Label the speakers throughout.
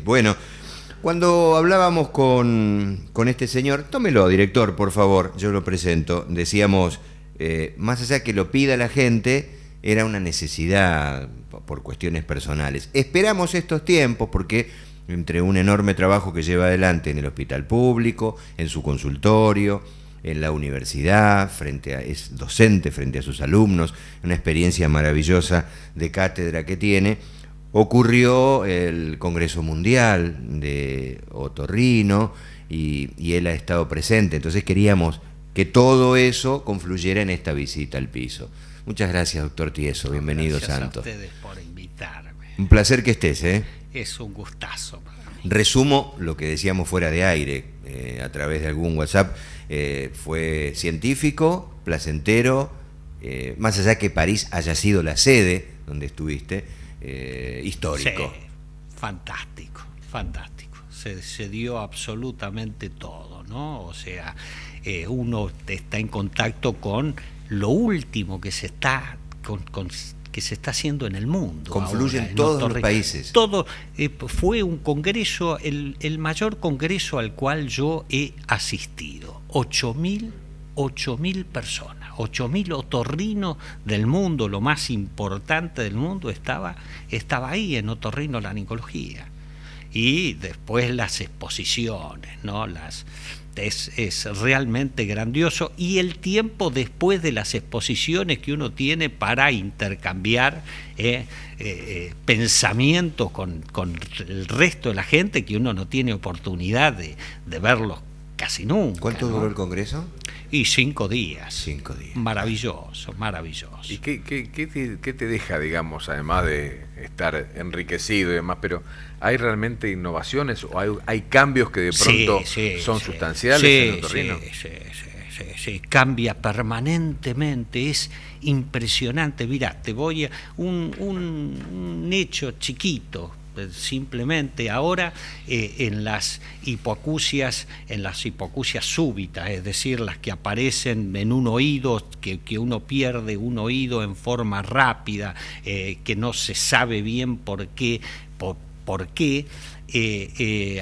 Speaker 1: Bueno, cuando hablábamos con este señor, tómelo, director, por favor, yo lo presento, decíamos, más allá que lo pida la gente, era una necesidad por cuestiones personales. Esperamos estos tiempos porque entre un enorme trabajo que lleva adelante en el hospital público, en su consultorio, en la universidad, es docente frente a sus alumnos, una experiencia maravillosa de cátedra que tiene, ocurrió el Congreso Mundial de Otorrino y él ha estado presente, entonces queríamos que todo eso confluyera en esta visita al piso. Muchas gracias, doctor Tieso, bienvenido,
Speaker 2: Gracias
Speaker 1: Santo.
Speaker 2: Gracias a ustedes por invitarme.
Speaker 1: Un placer que estés, ¿eh?
Speaker 2: Es un gustazo para mí.
Speaker 1: Resumo lo que decíamos fuera de aire, a través de algún WhatsApp. Fue científico, placentero, más allá que París haya sido la sede donde estuviste, histórico.
Speaker 2: Sí, fantástico, fantástico. Se dio absolutamente todo, ¿no? O sea, uno está en contacto con lo último que se está que se está haciendo en el mundo.
Speaker 1: Confluyen
Speaker 2: ahora,
Speaker 1: todos los países.
Speaker 2: Todo fue un congreso, el mayor congreso al cual yo he asistido. 8.000 personas, 8.000 otorrinos del mundo, lo más importante del mundo estaba ahí en otorrinolaringología. Y después las exposiciones, ¿no? Es realmente grandioso, y el tiempo después de las exposiciones que uno tiene para intercambiar pensamientos con el resto de la gente, que uno no tiene oportunidad de verlos casi nunca.
Speaker 1: ¿Cuánto duró el Congreso?
Speaker 2: Y 5 días.
Speaker 1: 5 días.
Speaker 2: Maravilloso, maravilloso.
Speaker 3: ¿Y qué te deja, digamos, además de estar enriquecido y demás, pero hay realmente innovaciones o hay cambios que de pronto son sustanciales en Otorrino?
Speaker 2: Sí, cambia permanentemente, es impresionante. Mirá, te voy a un hecho chiquito. Simplemente ahora en las hipoacusias súbitas, es decir, las que aparecen en un oído, que uno pierde un oído en forma rápida, que no se sabe bien por qué,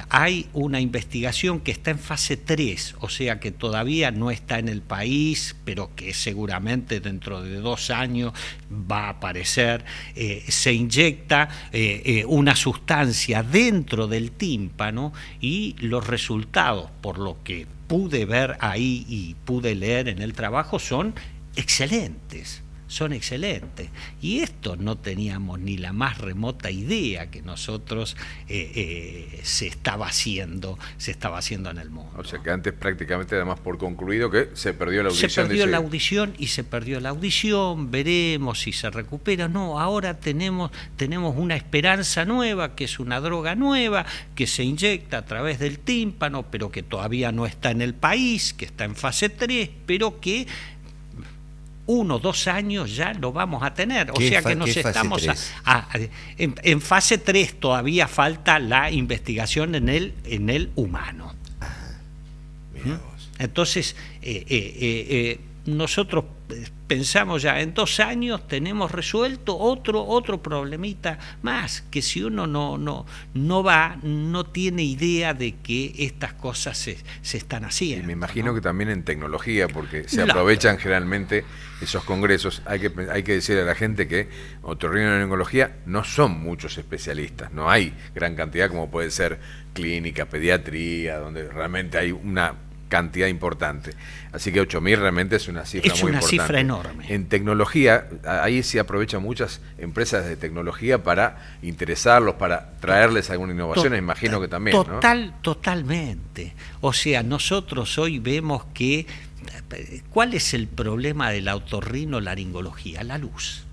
Speaker 2: hay una investigación que está en fase 3, o sea que todavía no está en el país, pero que seguramente dentro de 2 años va a aparecer. Se inyecta una sustancia dentro del tímpano y los resultados, por lo que pude ver ahí y pude leer en el trabajo, son excelentes. Y esto no teníamos ni la más remota idea que nosotros se estaba haciendo en el mundo.
Speaker 3: O sea que antes prácticamente además por concluido que se perdió la audición.
Speaker 2: Se perdió la audición y se perdió la audición, veremos si se recupera. No, ahora tenemos una esperanza nueva, que es una droga nueva, que se inyecta a través del tímpano, pero que todavía no está en el país, que está en fase 3, pero que 1 o 2 años ya lo vamos a tener, o sea que nos estamos en fase 3, todavía falta la investigación en el humano. Entonces nosotros pensamos ya en 2 años tenemos resuelto otro problemita más, que si uno no tiene idea de que estas cosas se están haciendo.
Speaker 3: Y me imagino que también en tecnología, porque se aprovechan generalmente esos congresos. Hay que decirle a la gente que otorrinolaringología no son muchos especialistas, no hay gran cantidad como puede ser clínica, pediatría, donde realmente hay una cantidad importante. Así que 8.000 realmente es una cifra muy importante. Es una cifra enorme. En tecnología, ahí se aprovechan muchas empresas de tecnología para interesarlos, para traerles alguna innovación, imagino que también, ¿no?
Speaker 2: Totalmente. O sea, nosotros hoy vemos que ¿cuál es el problema de la otorrinolaringología? La luz.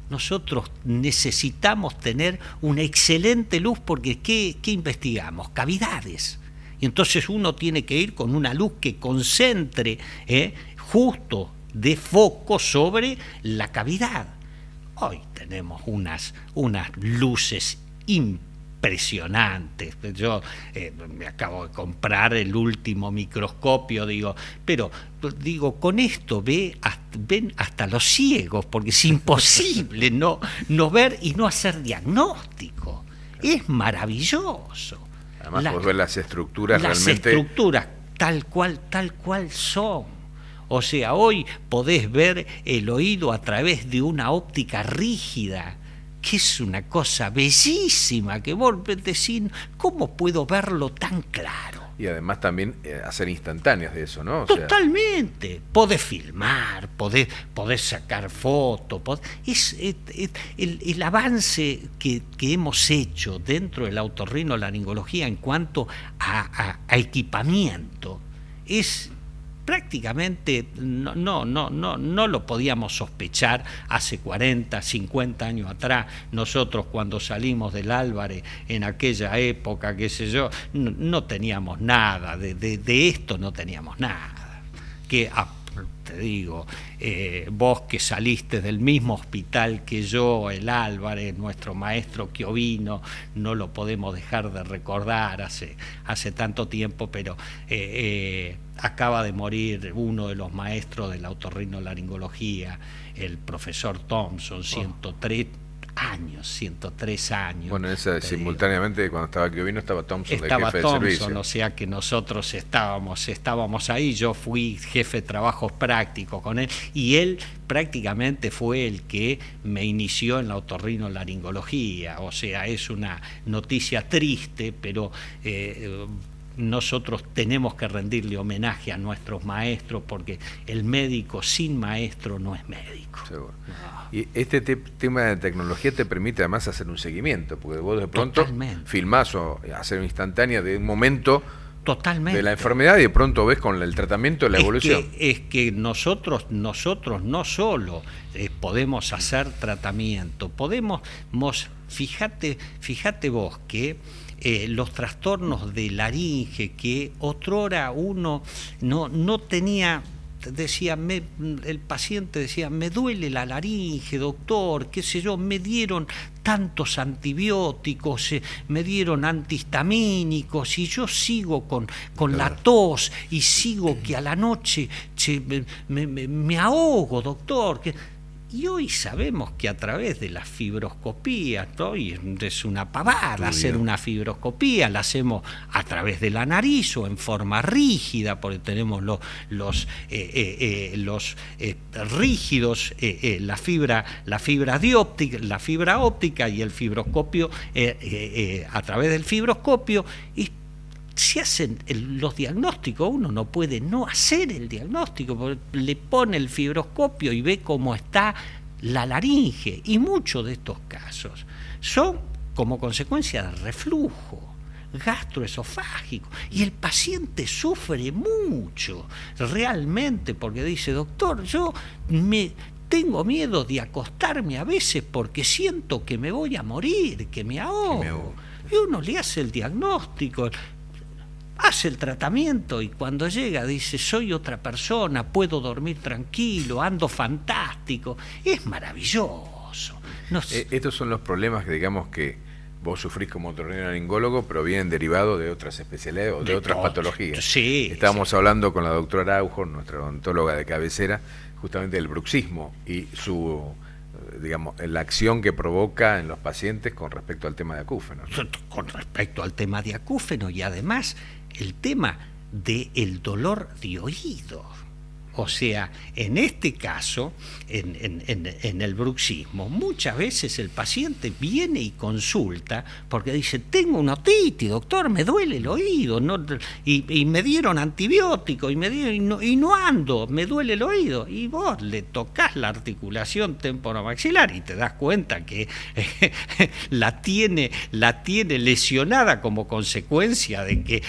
Speaker 2: Nosotros necesitamos tener una excelente luz porque ¿qué investigamos? Cavidades. Y entonces uno tiene que ir con una luz que concentre justo de foco sobre la cavidad. Hoy tenemos unas luces impresionantes. Yo me acabo de comprar el último microscopio, pero con esto ven hasta los ciegos, porque es imposible no ver y no hacer diagnóstico. Es maravilloso.
Speaker 3: Además, vos ves las estructuras
Speaker 2: las
Speaker 3: realmente...
Speaker 2: estructuras tal cual son. O sea, hoy podés ver el oído a través de una óptica rígida, que es una cosa bellísima, que vos decís, ¿cómo puedo verlo tan claro?
Speaker 3: Y además también hacer instantáneas de eso, ¿no? O sea,
Speaker 2: totalmente. Podés filmar, podés sacar fotos. El avance que hemos hecho dentro de la otorrinolaringología en cuanto a equipamiento es prácticamente no lo podíamos sospechar hace 40, 50 años atrás. Nosotros cuando salimos del Álvarez en aquella época, qué sé yo, no teníamos nada, de esto no teníamos nada. Te digo, vos que saliste del mismo hospital que yo, el Álvarez, nuestro maestro Chiovino, no lo podemos dejar de recordar hace tanto tiempo, pero acaba de morir uno de los maestros de la otorrinolaringología, el profesor Thompson, 103 años.
Speaker 3: Bueno, simultáneamente cuando estaba Chiovino estaba Thompson de jefe
Speaker 2: Thompson,
Speaker 3: de servicio.
Speaker 2: O sea que nosotros estábamos ahí. Yo fui jefe de trabajos prácticos con él y él prácticamente fue el que me inició en la otorrinolaringología. O sea, es una noticia triste, pero nosotros tenemos que rendirle homenaje a nuestros maestros, porque el médico sin maestro no es médico.
Speaker 3: Seguro. Y este tema de tecnología te permite además hacer un seguimiento, porque vos de pronto filmás o hacer una instantánea de un momento de la enfermedad y de pronto ves con el tratamiento la evolución.
Speaker 2: Es que nosotros no solo podemos hacer tratamiento, fíjate vos que los trastornos de laringe que otrora uno no tenía, el paciente decía, me duele la laringe, doctor, qué sé yo, me dieron tantos antibióticos, me dieron antihistamínicos y yo sigo con la tos y sigo que a la noche me ahogo, doctor. Y hoy sabemos que a través de las fibroscopías, ¿no? Y es una pavada hacer una fibroscopía, la hacemos a través de la nariz o en forma rígida, porque tenemos los rígidos, la fibra óptica y el fibroscopio a través del fibroscopio. Y se hacen los diagnósticos, uno no puede no hacer el diagnóstico, porque le pone el fibroscopio y ve cómo está la laringe, y muchos de estos casos son como consecuencia de reflujo gastroesofágico, y el paciente sufre mucho realmente, porque dice, doctor, yo tengo miedo de acostarme a veces porque siento que me voy a morir, que me ahogo. Y uno le hace el diagnóstico, hace el tratamiento y cuando llega dice, soy otra persona, puedo dormir tranquilo, ando fantástico. Es maravilloso.
Speaker 3: Estos son los problemas que digamos que vos sufrís como otorrinolaringólogo, pero vienen derivados de otras especialidades o de otras patologías.
Speaker 2: Sí,
Speaker 3: estábamos hablando con la doctora Araujo, nuestra odontóloga de cabecera, justamente del bruxismo y la acción que provoca en los pacientes con respecto al tema de acúfenos.
Speaker 2: Con respecto al tema de acúfenos y además el tema del dolor de oído. O sea, en este caso, en el bruxismo, muchas veces el paciente viene y consulta porque dice, tengo una otitis, doctor, me duele el oído, y me dieron antibiótico, y no ando, me duele el oído. Y vos le tocas la articulación temporomaxilar y te das cuenta que la tiene lesionada como consecuencia de que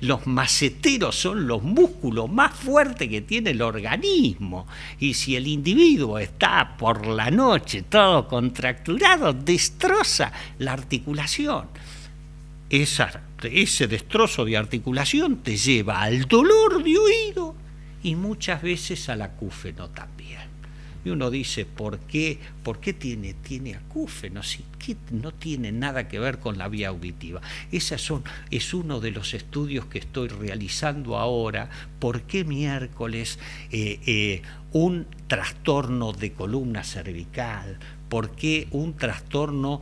Speaker 2: los maceteros son los músculos más fuertes que tiene el organismo, y si el individuo está por la noche todo contracturado, destroza la articulación. Ese destrozo de articulación te lleva al dolor de oído y muchas veces al acúfeno también. Y uno dice, ¿por qué tiene acúfeno? Si no tiene nada que ver con la vía auditiva. Es uno de los estudios que estoy realizando ahora. ¿Por qué miércoles un trastorno de columna cervical por qué un trastorno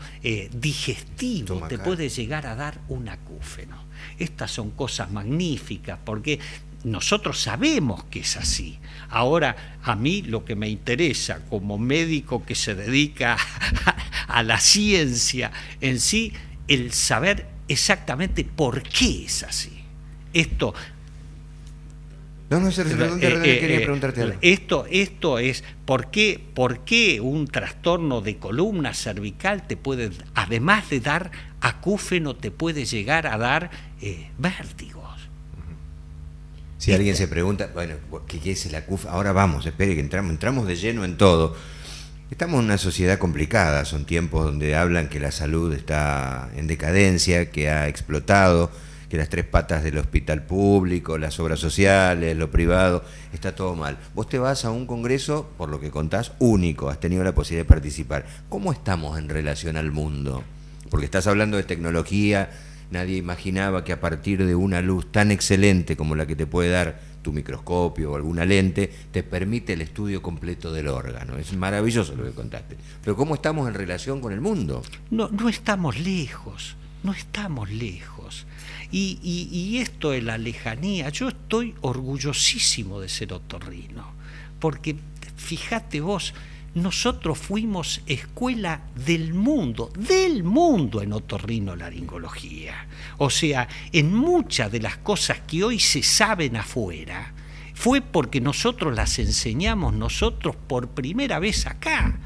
Speaker 2: digestivo
Speaker 1: Estomacal
Speaker 2: te puede llegar a dar un acúfeno. Estas son cosas magníficas, porque nosotros sabemos que es así. Ahora, a mí lo que me interesa como médico que se dedica a la ciencia en sí, el saber exactamente por qué es así. Esto...
Speaker 1: No, quería preguntarte algo.
Speaker 2: Esto es, ¿por qué un trastorno de columna cervical te puede, además de dar acúfeno, te puede llegar a dar vértigos?
Speaker 1: Si alguien se pregunta, bueno, ¿qué es el acúfeno? Ahora vamos, espere que entramos de lleno en todo. Estamos en una sociedad complicada, son tiempos donde hablan que la salud está en decadencia, que ha explotado, que las tres patas del hospital público, las obras sociales, lo privado, está todo mal. Vos te vas a un congreso, por lo que contás, único, has tenido la posibilidad de participar. ¿Cómo estamos en relación al mundo? Porque estás hablando de tecnología, nadie imaginaba que a partir de una luz tan excelente como la que te puede dar tu microscopio o alguna lente, te permite el estudio completo del órgano. Es maravilloso lo que contaste. Pero ¿cómo estamos en relación con el mundo?
Speaker 2: No estamos lejos, no estamos lejos. Y esto de la lejanía, yo estoy orgullosísimo de ser otorrino, porque fíjate vos, nosotros fuimos escuela del mundo en otorrinolaringología. O sea, en muchas de las cosas que hoy se saben afuera, fue porque nosotros las enseñamos nosotros por primera vez acá.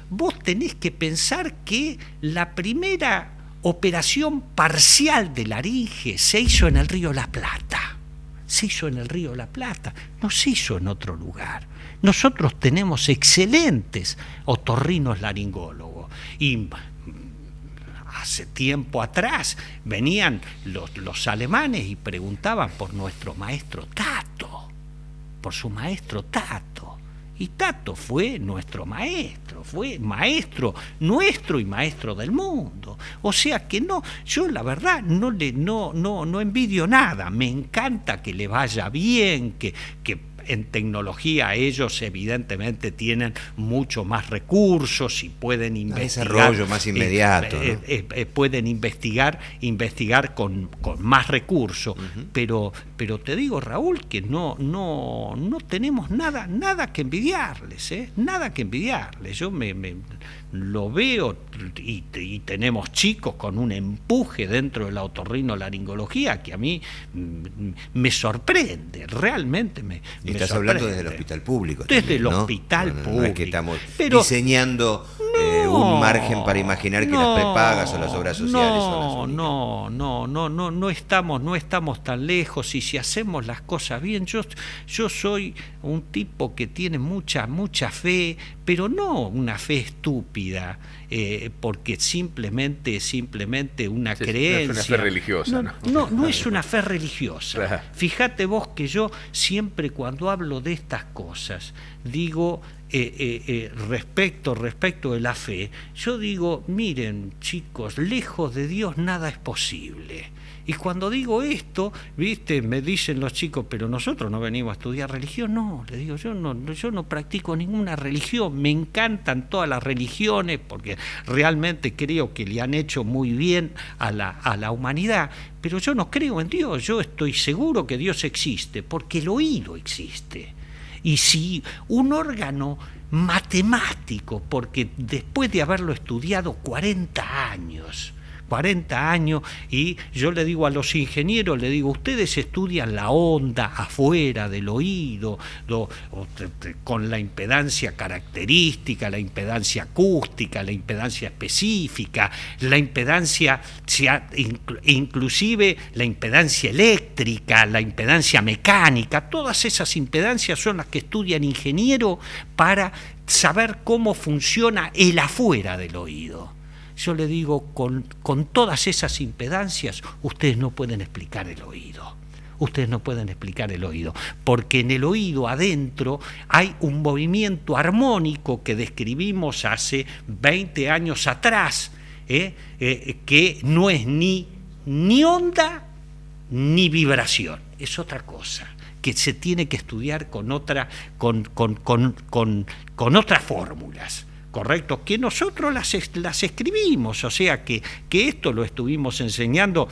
Speaker 2: Vos tenés que pensar que la primera operación parcial de laringe se hizo en el Río La Plata. Se hizo en el Río La Plata, no se hizo en otro lugar. Nosotros tenemos excelentes otorrinos laringólogos y hace tiempo atrás venían los alemanes y preguntaban por nuestro maestro Tato, por su maestro Tato. Y Tato fue nuestro maestro, fue maestro nuestro y maestro del mundo. O sea que no, yo la verdad no envidio nada. Me encanta que le vaya bien, que en tecnología ellos evidentemente tienen mucho más recursos y pueden investigar.
Speaker 1: Desarrollo más inmediato, ¿no?
Speaker 2: Pueden investigar con más recursos. Pero te digo, Raúl, que no tenemos nada que envidiarles, nada que envidiarles. Yo me lo veo y tenemos chicos con un empuje dentro de la otorrinolaringología que a mí me sorprende, realmente me
Speaker 1: estás
Speaker 2: sorprende.
Speaker 1: Hablando desde el hospital público.
Speaker 2: Desde
Speaker 1: también,
Speaker 2: el
Speaker 1: ¿no?
Speaker 2: hospital público.
Speaker 1: No es que estamos diseñando un margen para imaginar que las prepagas o las obras sociales son las únicas.
Speaker 2: No estamos tan lejos, y si hacemos las cosas bien, yo soy un tipo que tiene mucha fe, pero no una fe estúpida, porque simplemente una creencia.
Speaker 3: No es una fe religiosa.
Speaker 2: No es una fe religiosa.
Speaker 3: Claro.
Speaker 2: Fíjate vos que yo siempre cuando hablo de estas cosas digo respecto de la fe, yo digo, miren chicos, lejos de Dios nada es posible. Y cuando digo esto, viste, me dicen los chicos, pero nosotros no venimos a estudiar religión. No, les digo, yo no practico ninguna religión. Me encantan todas las religiones porque realmente creo que le han hecho muy bien a la humanidad. Pero yo no creo en Dios. Yo estoy seguro que Dios existe porque el oído existe. Y si un órgano matemático, porque después de haberlo estudiado 40 años, y yo le digo a los ingenieros, le digo, ustedes estudian la onda afuera del oído, con la impedancia característica, la impedancia acústica, la impedancia específica, la impedancia, inclusive la impedancia eléctrica, la impedancia mecánica, todas esas impedancias son las que estudian ingeniero para saber cómo funciona el afuera del oído. Yo le digo, con todas esas impedancias, ustedes no pueden explicar el oído. Ustedes no pueden explicar el oído, porque en el oído adentro hay un movimiento armónico que describimos hace 20 años atrás, que no es ni onda ni vibración, es otra cosa, que se tiene que estudiar con otras fórmulas. correcto, que nosotros las escribimos, o sea que esto lo estuvimos enseñando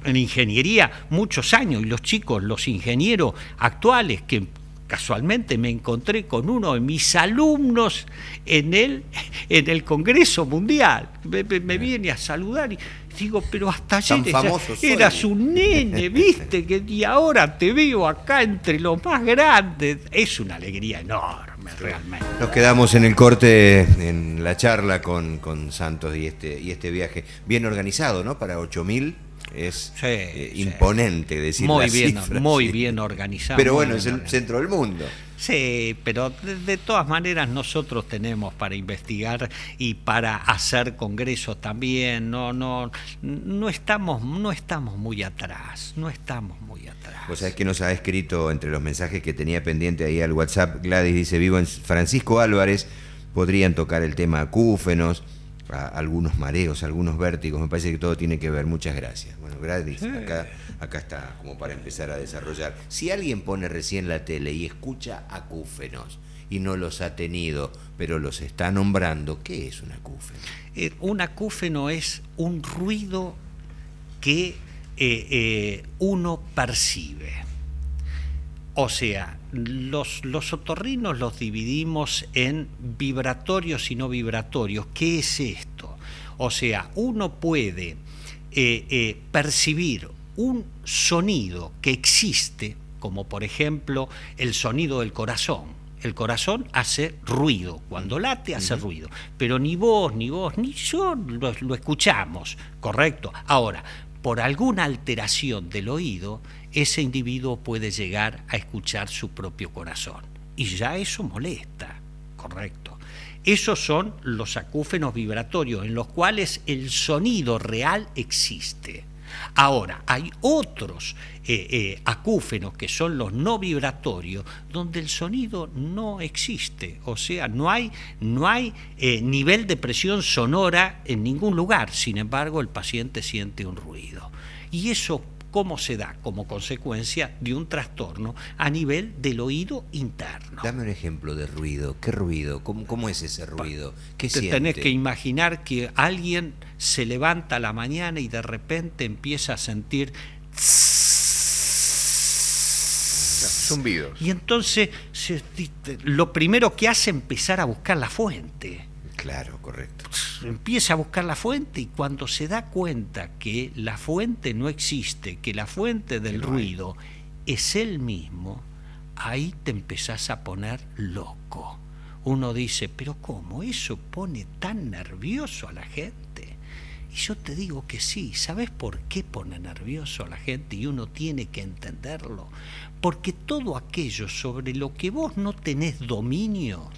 Speaker 2: en ingeniería muchos años, y los chicos, los ingenieros actuales, que casualmente me encontré con uno de mis alumnos en el Congreso Mundial, me viene a saludar y digo, pero hasta ayer eras un nene, viste, y ahora te veo acá entre los más grandes. Es una alegría enorme, realmente.
Speaker 1: Nos quedamos en el corte, en la charla con Santos y este viaje bien organizado, ¿no? Para 8.000 es imponente decir
Speaker 2: muy
Speaker 1: la
Speaker 2: bien,
Speaker 1: cifra.
Speaker 2: muy
Speaker 1: Sí.
Speaker 2: bien organizado.
Speaker 1: Pero bueno, es el centro del mundo.
Speaker 2: Sí, pero de todas maneras nosotros tenemos para investigar y para hacer congresos también. No estamos muy atrás. No estamos muy atrás.
Speaker 1: Vos sabés que nos ha escrito entre los mensajes que tenía pendiente ahí al WhatsApp. Gladys dice: vivo en Francisco Álvarez, podrían tocar el tema acúfenos, algunos mareos, algunos vértigos. Me parece que todo tiene que ver. Muchas gracias. Bueno, Gladys, acá está como para empezar a desarrollar. Si alguien pone recién la tele y escucha acúfenos y no los ha tenido, pero los está nombrando, ¿qué es un acúfeno?
Speaker 2: Un acúfeno es un ruido que uno percibe. O sea, los otorrinos los dividimos en vibratorios y no vibratorios. ¿Qué es esto? O sea, uno puede percibir un sonido que existe, como por ejemplo el sonido del corazón. El corazón hace ruido, cuando late hace ruido, pero ni vos, ni yo lo escuchamos, ¿correcto? Ahora, por alguna alteración del oído, ese individuo puede llegar a escuchar su propio corazón. Y ya eso molesta, ¿correcto? Esos son los acúfenos vibratorios, en los cuales el sonido real existe. Ahora, hay otros acúfenos que son los no vibratorios, donde el sonido no existe, o sea, no hay nivel de presión sonora en ningún lugar. Sin embargo, el paciente siente un ruido. Y eso, ¿cómo se da? Como consecuencia de un trastorno a nivel del oído interno.
Speaker 1: Dame un ejemplo de ruido. ¿Qué ruido? ¿Cómo es ese ruido? ¿Qué
Speaker 2: Te
Speaker 1: siente?
Speaker 2: tenés que imaginar que alguien se levanta a la mañana y de repente empieza a sentir
Speaker 3: Zumbidos.
Speaker 2: y entonces lo primero que hace es empezar a buscar la fuente.
Speaker 1: Claro, correcto.
Speaker 2: Empieza a buscar la fuente, y cuando se da cuenta que la fuente no existe, que la fuente del ruido es él mismo, ahí te empezás a poner loco. Uno dice, pero ¿cómo? ¿Eso pone tan nervioso a la gente? Y yo te digo que sí. ¿Sabes por qué pone nervioso a la gente? Y uno tiene que entenderlo. Porque todo aquello sobre lo que vos no tenés dominio,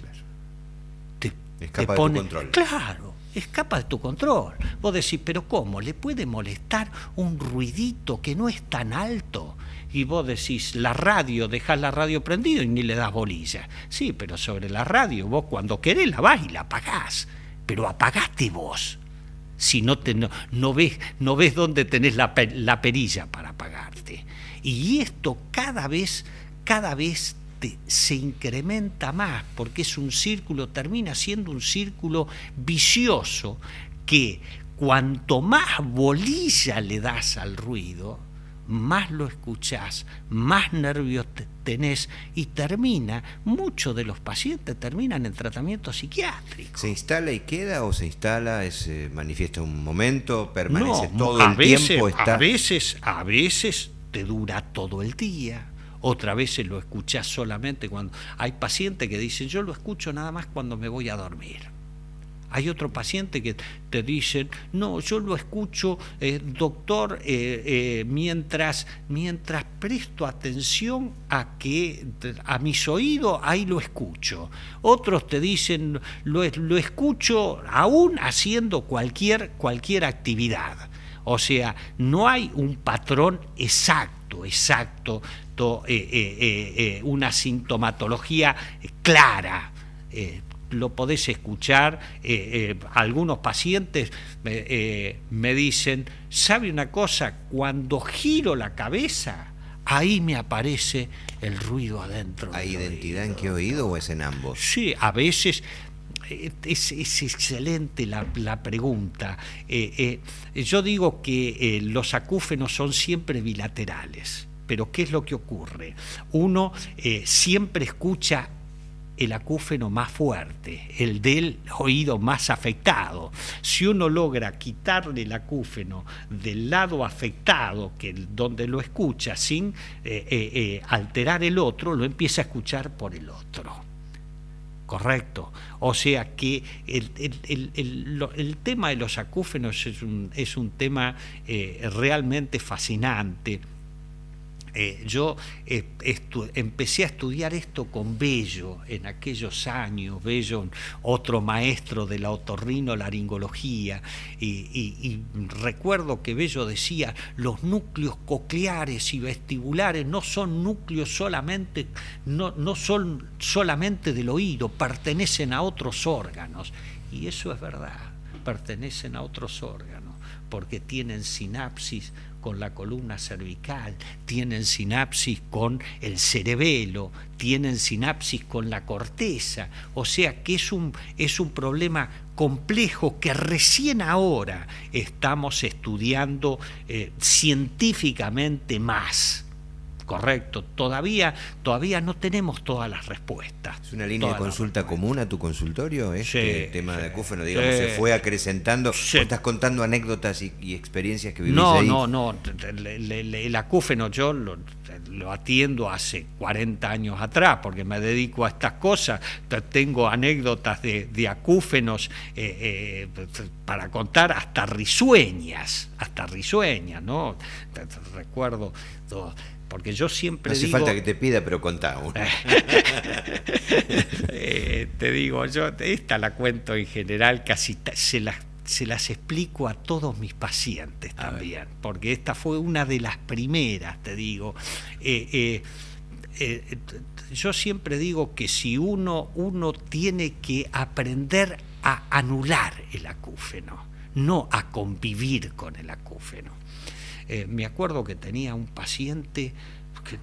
Speaker 1: Escapa
Speaker 2: te pone,
Speaker 1: de tu control.
Speaker 2: Claro, escapa de tu control. Vos decís, pero ¿cómo? ¿Le puede molestar un ruidito que no es tan alto? Y vos decís, la radio, dejás la radio prendida y ni le das bolilla. Sí, pero sobre la radio vos cuando querés la vas y la apagás. Pero apagaste vos. Si no ves dónde tenés la perilla para apagarte. Y esto cada vez se incrementa más, porque es un círculo, termina siendo un círculo vicioso, que cuanto más bolilla le das al ruido, más lo escuchás, más nervios tenés, y muchos de los pacientes terminan en tratamiento psiquiátrico.
Speaker 1: ¿Se instala y queda, o se instala, manifiesta un momento, permanece todo
Speaker 2: a
Speaker 1: el
Speaker 2: veces,
Speaker 1: tiempo? Está...
Speaker 2: A veces te dura todo el día. Otra vez lo escuchás solamente cuando... Hay pacientes que dicen, yo lo escucho nada más cuando me voy a dormir. Hay otro paciente que te dicen, no, yo lo escucho, doctor, mientras presto atención a mis oídos, ahí lo escucho. Otros te dicen, lo escucho aún haciendo cualquier actividad. O sea, no hay un patrón exacto, una sintomatología clara. Lo podés escuchar. Algunos pacientes me dicen, ¿sabe una cosa? Cuando giro la cabeza, ahí me aparece el ruido adentro.
Speaker 1: ¿Hay identidad en qué oído o es en ambos?
Speaker 2: Sí, a veces Es excelente la pregunta. Yo digo que los acúfenos son siempre bilaterales, pero ¿qué es lo que ocurre? Uno siempre escucha el acúfeno más fuerte, el del oído más afectado. Si uno logra quitarle el acúfeno del lado afectado, donde lo escucha, sin alterar el otro, lo empieza a escuchar por el otro. ¿Correcto? O sea que el tema de los acúfenos es un tema realmente fascinante. Yo empecé a estudiar esto con Bello en aquellos años. Bello, otro maestro de la otorrinolaringología, y recuerdo que Bello decía: los núcleos cocleares y vestibulares no son núcleos solamente, no son solamente del oído, pertenecen a otros órganos. Y eso es verdad, pertenecen a otros órganos, porque tienen sinapsis con la columna cervical, tienen sinapsis con el cerebelo, tienen sinapsis con la corteza. O sea que es un problema complejo que recién ahora estamos estudiando científicamente más. Correcto, todavía no tenemos todas las respuestas.
Speaker 1: ¿Es una línea de consulta común a tu consultorio? Tema de acúfeno, digamos, se fue acrecentando.
Speaker 2: Sí.
Speaker 1: ¿Estás contando anécdotas y experiencias que vivís ahí?
Speaker 2: No. El acúfeno yo lo atiendo hace 40 años atrás, porque me dedico a estas cosas. Tengo anécdotas de acúfenos para contar hasta risueñas, ¿no? Recuerdo... Porque yo siempre
Speaker 1: digo... No hace falta que te pida, pero contá uno.
Speaker 2: Te digo, yo esta la cuento en general, casi se las explico a todos mis pacientes también, porque esta fue una de las primeras, te digo. Yo siempre digo que si uno tiene que aprender a anular el acúfeno, no a convivir con el acúfeno. Me acuerdo que tenía un paciente que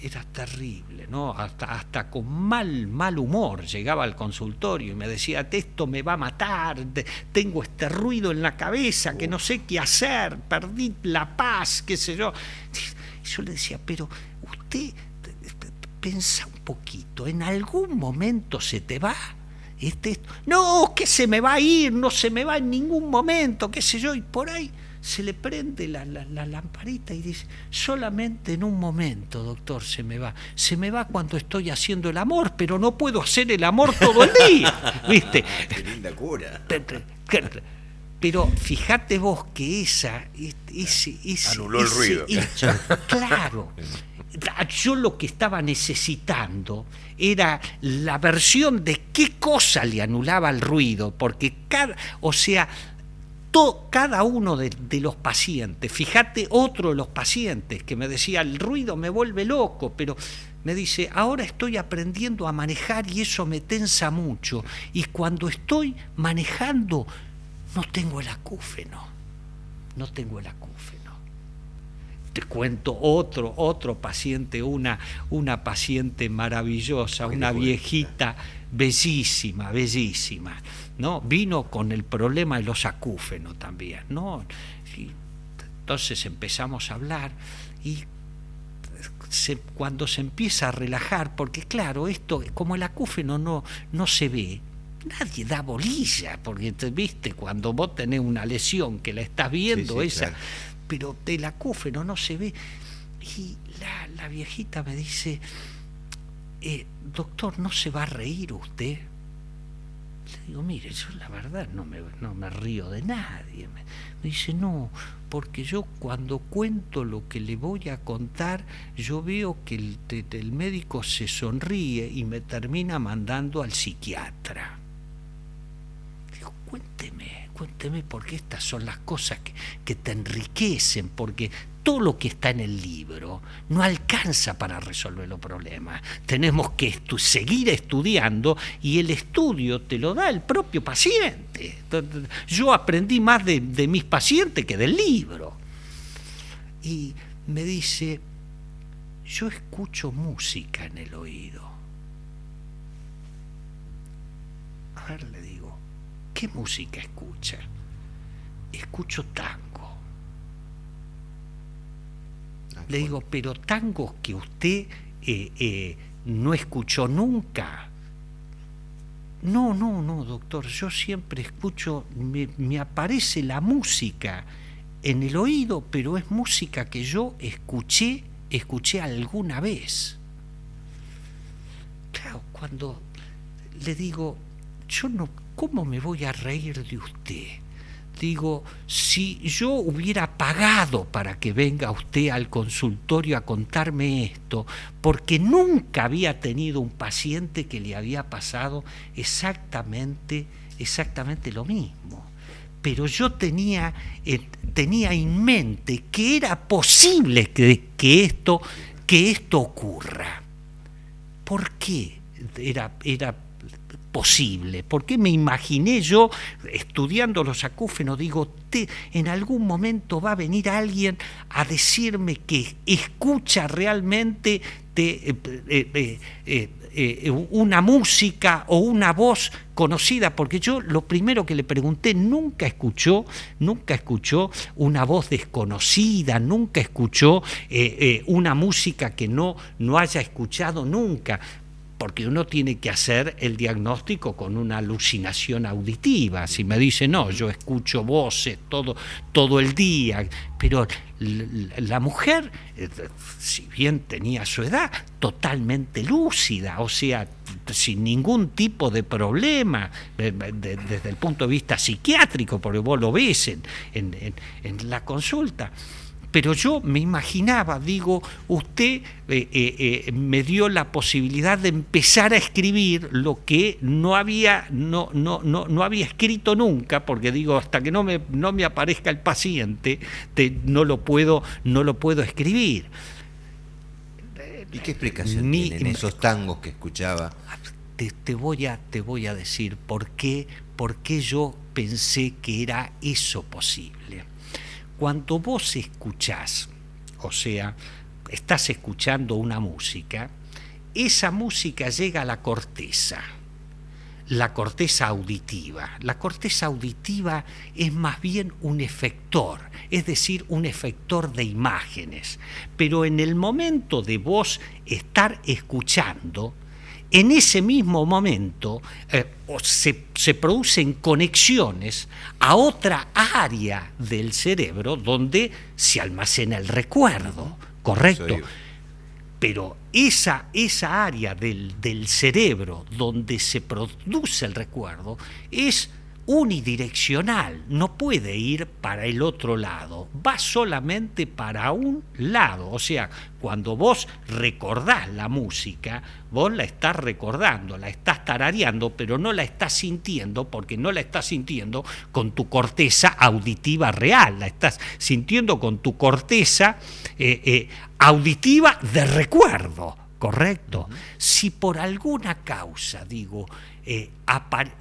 Speaker 2: era terrible, ¿no? Hasta con mal humor llegaba al consultorio y me decía: esto me va a matar, tengo este ruido en la cabeza que no sé qué hacer, perdí la paz, qué sé yo. Y yo le decía: pero usted pensa un poquito, ¿en algún momento se te va? No, que se me va a ir, no se me va en ningún momento, qué sé yo. Y por ahí se le prende la lamparita y dice: solamente en un momento, doctor, se me va cuando estoy haciendo el amor, pero no puedo hacer el amor todo el día, ¿viste?
Speaker 1: Qué linda cura.
Speaker 2: Pero fíjate vos que ese
Speaker 3: anuló el ruido.
Speaker 2: Claro. Yo lo que estaba necesitando era la versión de qué cosa le anulaba el ruido, porque cada uno de los pacientes, fíjate, otro de los pacientes que me decía: el ruido me vuelve loco, pero me dice: ahora estoy aprendiendo a manejar y eso me tensa mucho, y cuando estoy manejando no tengo el acúfeno. Te cuento otro paciente, una paciente maravillosa, una viejita bellísima, ¿no? Vino con el problema de los acúfenos también, ¿no? Y entonces empezamos a hablar y cuando se empieza a relajar, porque claro, esto, como el acúfeno no se ve, nadie da bolilla, porque viste, cuando vos tenés una lesión que la estás viendo,
Speaker 1: sí,
Speaker 2: esa...
Speaker 1: Claro.
Speaker 2: Pero el acúfeno no se ve. Y la viejita me dice: doctor, ¿no se va a reír usted? Le digo: mire, yo la verdad no me río de nadie. Me dice: no, porque yo cuando cuento lo que le voy a contar, yo veo que el médico se sonríe y me termina mandando al psiquiatra. Digo: cuénteme, porque estas son las cosas que te enriquecen, porque todo lo que está en el libro no alcanza para resolver los problemas. Tenemos que seguir estudiando, y el estudio te lo da el propio paciente. Yo aprendí más de mis pacientes que del libro. Y me dice: yo escucho música en el oído. a ver, le digo, ¿qué música escucha? Escucho tango. Le digo, pero tangos que usted no escuchó nunca. No, doctor, yo siempre escucho, me aparece la música en el oído, pero es música que yo escuché alguna vez. Claro, cuando le digo, yo no, ¿cómo me voy a reír de usted? Digo, si yo hubiera pagado para que venga usted al consultorio a contarme esto, porque nunca había tenido un paciente que le había pasado exactamente lo mismo. Pero yo tenía en mente que era posible que esto ocurra. ¿Por qué era posible? Porque me imaginé yo estudiando los acúfenos, digo, en algún momento va a venir alguien a decirme que escucha realmente una música o una voz conocida, porque yo lo primero que le pregunté, nunca escuchó una voz desconocida, nunca escuchó una música que no haya escuchado nunca. Porque uno tiene que hacer el diagnóstico con una alucinación auditiva. Si me dice, no, yo escucho voces todo el día, pero la mujer, si bien tenía su edad, totalmente lúcida, o sea, sin ningún tipo de problema desde el punto de vista psiquiátrico, porque vos lo ves en la consulta. Pero yo me imaginaba, digo, usted me dio la posibilidad de empezar a escribir lo que no había escrito nunca, porque digo, hasta que no me aparezca el paciente, no lo puedo escribir.
Speaker 1: ¿Y qué explicación tienen esos tangos que escuchaba?
Speaker 2: Te voy a decir por qué yo pensé que era eso posible. Cuando vos escuchás, o sea, estás escuchando una música, esa música llega a la corteza auditiva. La corteza auditiva es más bien un efector, es decir, un efector de imágenes. Pero en el momento de vos estar escuchando, en ese mismo momento se producen conexiones a otra área del cerebro donde se almacena el recuerdo, ¿correcto? Pero esa área del cerebro donde se produce el recuerdo es unidireccional, no puede ir para el otro lado, va solamente para un lado. O sea, cuando vos recordás la música, vos la estás recordando, la estás tarareando, pero no la estás sintiendo, porque no la estás sintiendo con tu corteza auditiva real, la estás sintiendo con tu corteza auditiva de recuerdo, ¿correcto? Si por alguna causa, digo,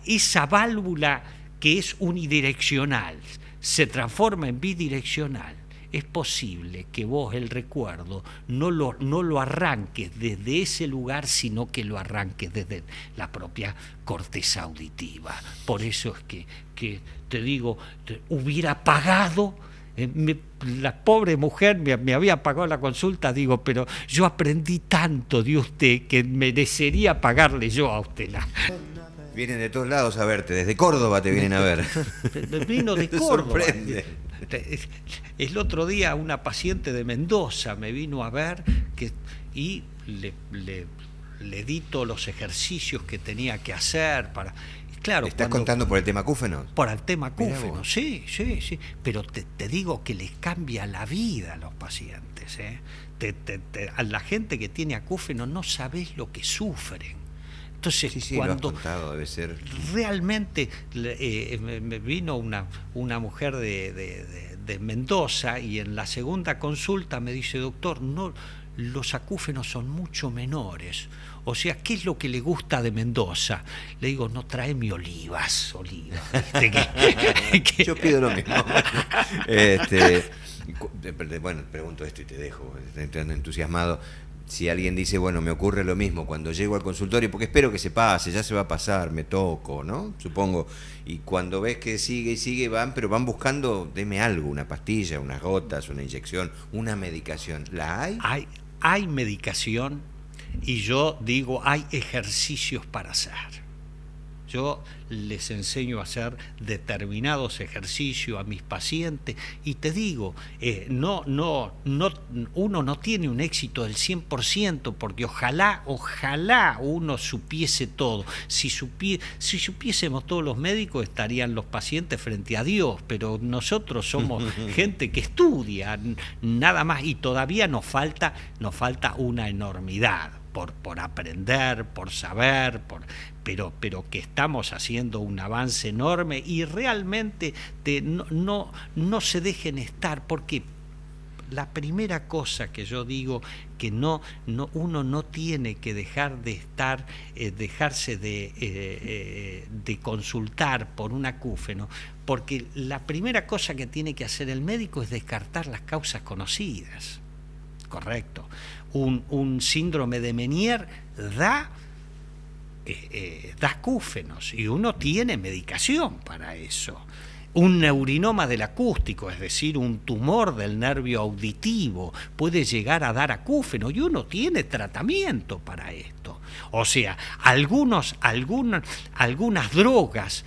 Speaker 2: esa válvula que es unidireccional se transforma en bidireccional, es posible que vos el recuerdo no lo arranques desde ese lugar, sino que lo arranques desde la propia corteza auditiva. Por eso es que te digo, hubiera pagado. La pobre mujer me había pagado la consulta, digo, pero yo aprendí tanto de usted que merecería pagarle yo a usted
Speaker 1: Vienen de todos lados a verte, desde Córdoba te vienen a ver.
Speaker 2: Vino de Córdoba.
Speaker 1: Sorprende.
Speaker 2: El otro día una paciente de Mendoza me vino a ver y le di todos los ejercicios que tenía que hacer para... Claro,
Speaker 1: ¿estás contando por el tema acúfenos?
Speaker 2: Por el tema acúfenos, sí. Pero te digo que les cambia la vida a los pacientes. A la gente que tiene acúfenos no sabés lo que sufren. Entonces,
Speaker 1: sí,
Speaker 2: cuando
Speaker 1: lo has contado, debe ser...
Speaker 2: realmente me vino una mujer de Mendoza y en la segunda consulta me dice, doctor, no, los acúfenos son mucho menores. O sea, ¿qué es lo que le gusta de Mendoza? Le digo, no, tráeme olivas.
Speaker 1: Yo pido lo mismo. Bueno, pregunto esto y te dejo, estoy entusiasmado. si alguien dice, bueno, me ocurre lo mismo cuando llego al consultorio, porque espero que se pase, ya se va a pasar, me toco, ¿no? Supongo. Y cuando ves que sigue y sigue, pero van buscando, deme algo, una pastilla, unas gotas, una inyección, una medicación. ¿La hay?
Speaker 2: Hay medicación y yo digo, hay ejercicios para hacer. Yo les enseño a hacer determinados ejercicios a mis pacientes y te digo, uno no tiene un éxito del 100% porque ojalá uno supiese todo. Si supiésemos todos los médicos estarían los pacientes frente a Dios, pero nosotros somos gente que estudia nada más y todavía nos falta una enormidad por aprender, por saber, pero que estamos haciendo un avance enorme y realmente no se dejen estar, porque la primera cosa que yo digo que uno no tiene que dejar de estar, dejarse de consultar por un acúfeno, porque la primera cosa que tiene que hacer el médico es descartar las causas conocidas. Correcto. Un síndrome de Meniere da acúfenos y uno tiene medicación para eso. Un neurinoma del acústico, es decir, un tumor del nervio auditivo, puede llegar a dar acúfeno y uno tiene tratamiento para esto. O sea, algunas drogas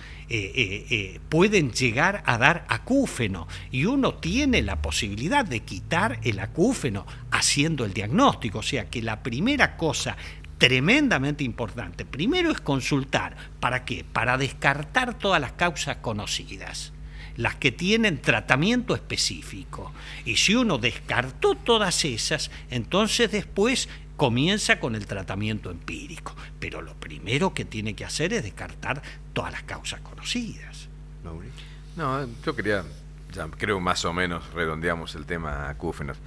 Speaker 2: pueden llegar a dar acúfeno y uno tiene la posibilidad de quitar el acúfeno haciendo el diagnóstico. O sea que la primera cosa tremendamente importante, primero es consultar. ¿Para qué? Para descartar todas las causas conocidas, las que tienen tratamiento específico. Y si uno descartó todas esas, entonces después comienza con el tratamiento empírico. Pero lo primero que tiene que hacer es descartar todas las causas conocidas.
Speaker 3: No, yo quería, ya creo más o menos redondeamos el tema acúfenos.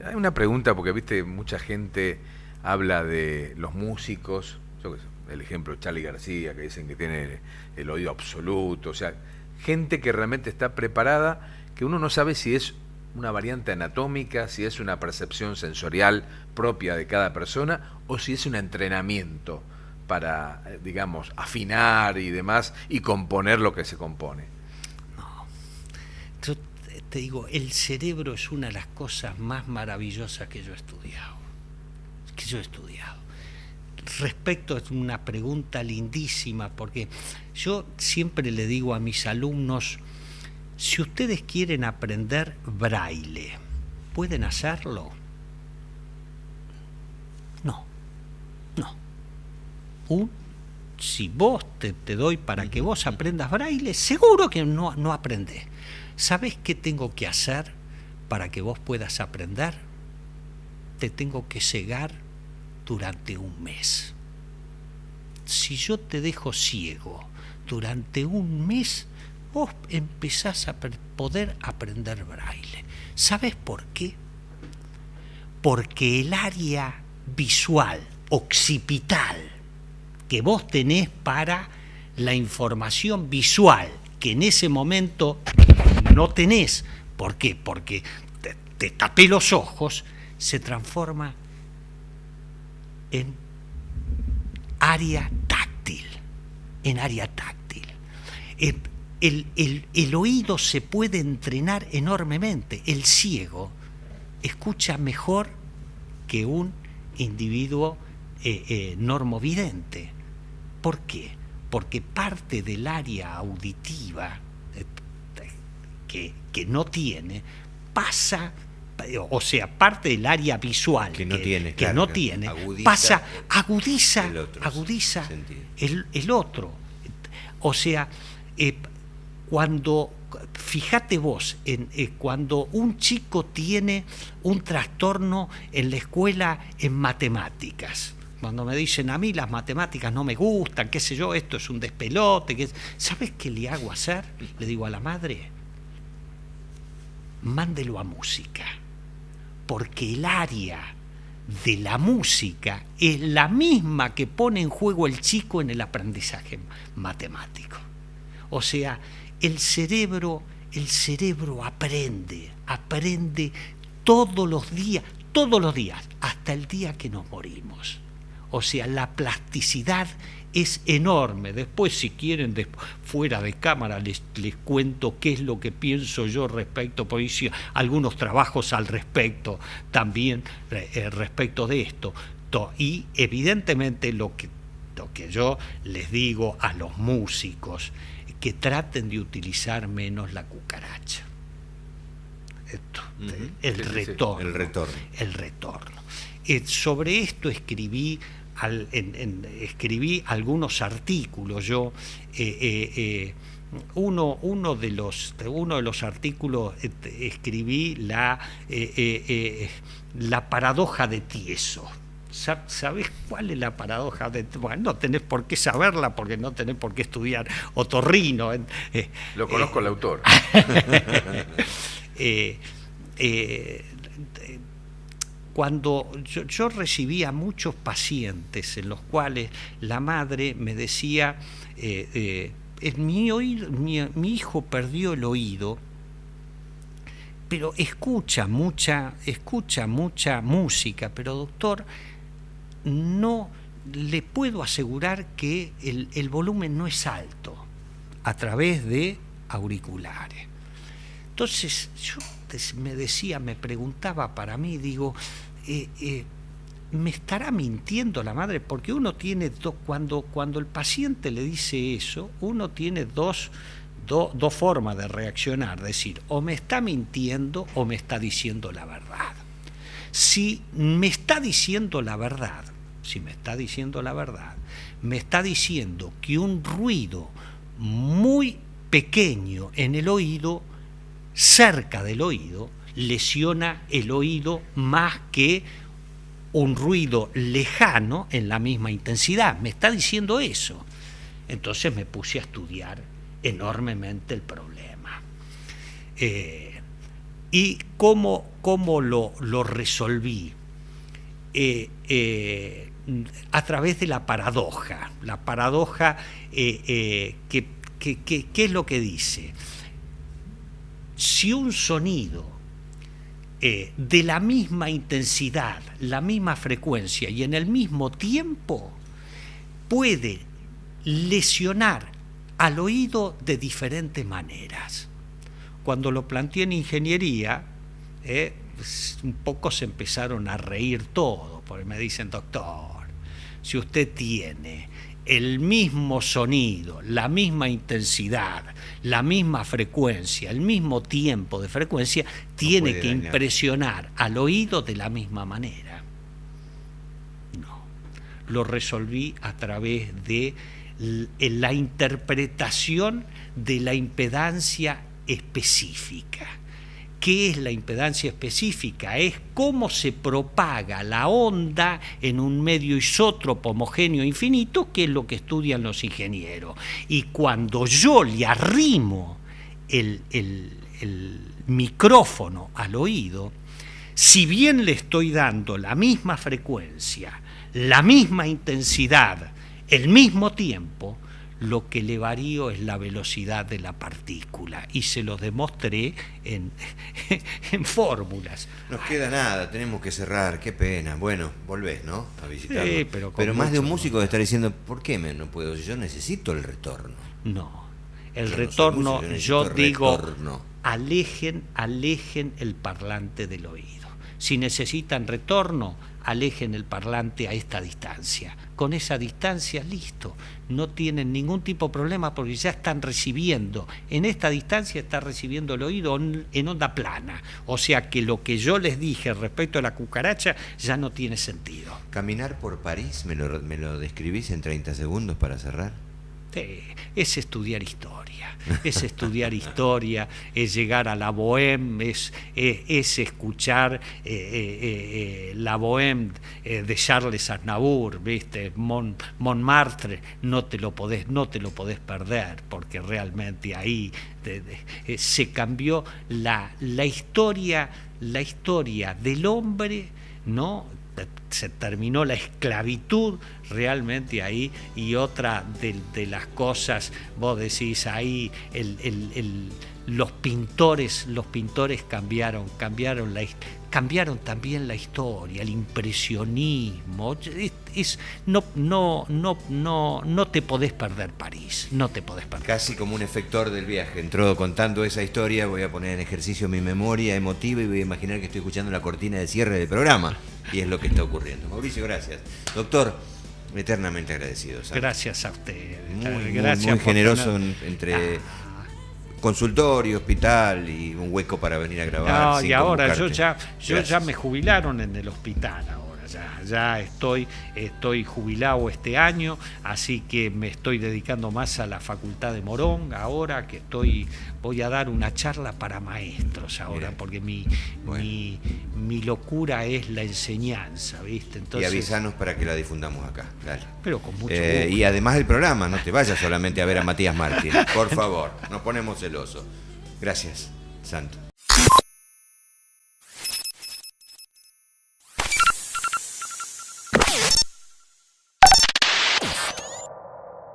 Speaker 3: Hay una pregunta, porque viste, mucha gente habla de los músicos, yo qué sé, el ejemplo de Charly García, que dicen que tiene el oído absoluto, o sea, gente que realmente está preparada, que uno no sabe si es una variante anatómica, si es una percepción sensorial propia de cada persona o si es un entrenamiento para, digamos, afinar y demás y componer lo que se compone.
Speaker 2: No, yo te digo, el cerebro es una de las cosas más maravillosas que yo he estudiado. Respecto a una pregunta lindísima, porque yo siempre le digo a mis alumnos, si ustedes quieren aprender braille, ¿pueden hacerlo? No. Si vos te doy para que vos aprendas braille, seguro que no aprendés. ¿Sabés qué tengo que hacer para que vos puedas aprender? Te tengo que cegar durante un mes. Si yo te dejo ciego durante un mes, vos empezás a poder aprender braille. ¿Sabes por qué? Porque el área visual, occipital, que vos tenés para la información visual, que en ese momento no tenés, ¿por qué? Porque te tapé los ojos, se transforma en área táctil. El oído se puede entrenar enormemente. El ciego escucha mejor que un individuo normovidente. ¿Por qué? Porque parte del área auditiva que no tiene pasa, o sea, parte del área visual que no tiene, agudiza el otro. O sea, fíjate vos, cuando un chico tiene un trastorno en la escuela en matemáticas, cuando me dicen a mí las matemáticas no me gustan, qué sé yo, esto es un despelote, ¿sabes qué le hago hacer? Le digo a la madre, mándelo a música, porque el área de la música es la misma que pone en juego el chico en el aprendizaje matemático. O sea, el cerebro aprende todos los días, todos los días, hasta el día que nos morimos. O sea, la plasticidad es enorme. Después, si quieren, fuera de cámara les cuento qué es lo que pienso yo respecto, porque hice algunos trabajos al respecto también, respecto de esto. Y evidentemente lo que yo les digo a los músicos, que traten de utilizar menos la cucaracha. El retorno. Sobre esto escribí algunos artículos. Yo uno de los artículos escribí la paradoja de Tieso. ¿Sabés cuál es la paradoja de Tieso? Bueno, no tenés por qué saberla porque no tenés por qué estudiar otorrino.
Speaker 3: Lo conozco el autor.
Speaker 2: Cuando yo recibía muchos pacientes en los cuales la madre me decía, mi hijo perdió el oído, pero escucha mucha música, pero doctor, no le puedo asegurar que el volumen no es alto a través de auriculares. Entonces yo me preguntaba para mí, digo, ¿me estará mintiendo la madre? Porque uno tiene cuando el paciente le dice eso, uno tiene dos formas de reaccionar, decir, o me está mintiendo o me está diciendo la verdad. Si me está diciendo la verdad, me está diciendo que un ruido muy pequeño en el oído, cerca del oído, lesiona el oído más que un ruido lejano en la misma intensidad. Me está diciendo eso. Entonces me puse a estudiar enormemente el problema. ¿Y cómo lo resolví? A través de la paradoja. La paradoja, ¿qué es lo que dice? Si un sonido de la misma intensidad, la misma frecuencia y en el mismo tiempo puede lesionar al oído de diferentes maneras. Cuando lo planteé en ingeniería, un poco se empezaron a reír todos, porque me dicen, doctor, si usted tiene el mismo sonido, la misma intensidad, la misma frecuencia, el mismo tiempo de frecuencia, tiene que impresionar al oído de la misma manera. No, lo resolví a través de la interpretación de la impedancia específica. ¿Qué es la impedancia específica? Es cómo se propaga la onda en un medio isótropo homogéneo infinito, que es lo que estudian los ingenieros. Y cuando yo le arrimo el micrófono al oído, si bien le estoy dando la misma frecuencia, la misma intensidad, el mismo tiempo, lo que le varío es la velocidad de la partícula, y se lo demostré en fórmulas.
Speaker 1: Nos queda nada, tenemos que cerrar, qué pena. Bueno, volvés, ¿no? A visitarlo.
Speaker 2: Sí,
Speaker 1: pero más de un músico debe estar diciendo, ¿por qué no puedo? Yo necesito el retorno.
Speaker 2: No, el
Speaker 1: yo
Speaker 2: retorno,
Speaker 1: no soy músico,
Speaker 2: yo digo,
Speaker 1: retorno.
Speaker 2: Alejen el parlante del oído. Si necesitan retorno, alejen el parlante a esta distancia. Con esa distancia, listo, no tienen ningún tipo de problema porque ya están recibiendo, en esta distancia está recibiendo el oído en onda plana. O sea que lo que yo les dije respecto a la cucaracha ya no tiene sentido.
Speaker 1: Caminar por París, ¿me lo describís en 30 segundos para cerrar?
Speaker 2: Es estudiar historia, es llegar a la Bohème, es escuchar la Bohème de Charles Aznavour, ¿viste? Montmartre, no te lo podés perder, porque realmente ahí se cambió la historia del hombre, ¿no? Se terminó la esclavitud realmente ahí, y otra de las cosas, vos decís ahí, los pintores cambiaron cambiaron también la historia, el impresionismo. No te podés perder París, no te podés perder.
Speaker 1: Casi como un efector del viaje. Entró contando esa historia, voy a poner en ejercicio mi memoria emotiva y voy a imaginar que estoy escuchando la cortina de cierre del programa. Y es lo que está ocurriendo. Mauricio, gracias. Doctor, eternamente agradecido. ¿Sabes?
Speaker 2: Gracias a usted.
Speaker 1: Muy generoso entre consultorio, hospital y un hueco para venir a grabar.
Speaker 2: No, y ahora yo ya me jubilaron en el hospital ahora. Ya estoy jubilado este año, así que me estoy dedicando más a la Facultad de Morón ahora, que voy a dar una charla para maestros ahora. Mira, porque mi locura es la enseñanza, ¿viste? Entonces,
Speaker 1: y avísanos para que la difundamos acá. Dale.
Speaker 2: Pero con mucho gusto.
Speaker 1: Y además del programa, no te vayas solamente a ver a Matías Martín, por favor, nos ponemos celosos. Gracias, Santo.